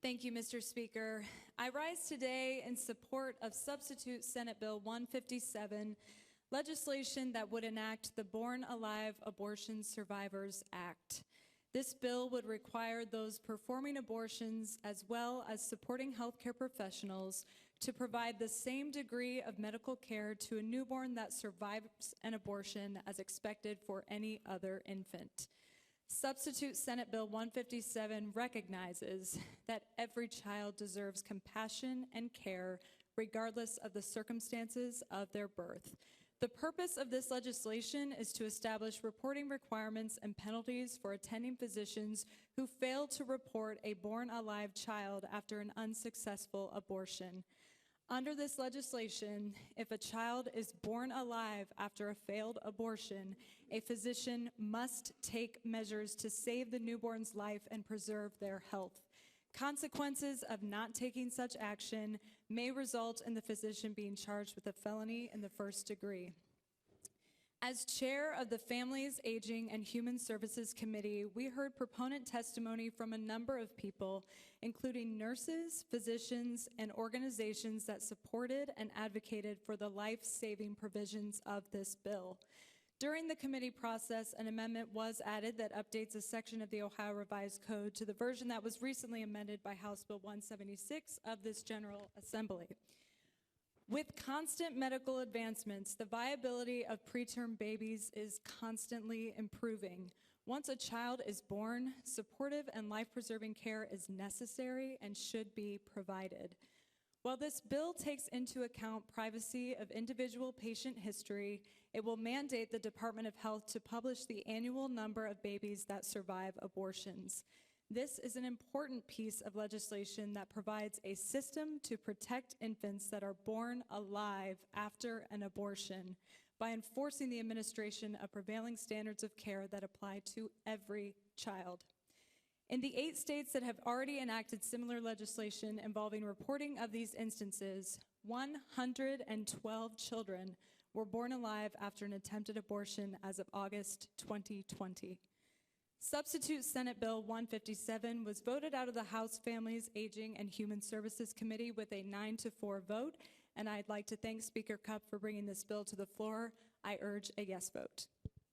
Thank you, Mr. Speaker. I rise today in support of Substitute Senate Bill 157, legislation that would enact the Born Alive Abortion Survivors Act. This bill would require those performing abortions as well as supporting healthcare professionals to provide the same degree of medical care to a newborn that survives an abortion as expected for any other infant. Substitute Senate Bill 157 recognizes that every child deserves compassion and care regardless of the circumstances of their birth. The purpose of this legislation is to establish reporting requirements and penalties for attending physicians who fail to report a born alive child after an unsuccessful abortion. Under this legislation, if a child is born alive after a failed abortion, a physician must take measures to save the newborn's life and preserve their health. Consequences of not taking such action may result in the physician being charged with a felony in the first degree. As chair of the Families, Aging, and Human Services Committee, we heard proponent testimony from a number of people, including nurses, physicians, and organizations that supported and advocated for the life-saving provisions of this bill. During the committee process, an amendment was added that updates a section of the Ohio Revised Code to the version that was recently amended by House Bill 176 of this General Assembly. With constant medical advancements, the viability of preterm babies is constantly improving. Once a child is born, supportive and life-preserving care is necessary and should be provided. While this bill takes into account privacy of individual patient history, it will mandate the Department of Health to publish the annual number of babies that survive abortions. This is an important piece of legislation that provides a system to protect infants that are born alive after an abortion by enforcing the administration of prevailing standards of care that apply to every child. In the 8 states that have already enacted similar legislation involving reporting of these instances, 112 children were born alive after an attempted abortion as of August 2020. Substitute Senate Bill 157 was voted out of the House Families, Aging, and Human Services Committee with a 9-4 vote, and I'd like to thank Speaker Cupp for bringing this bill to the floor. I urge a yes vote.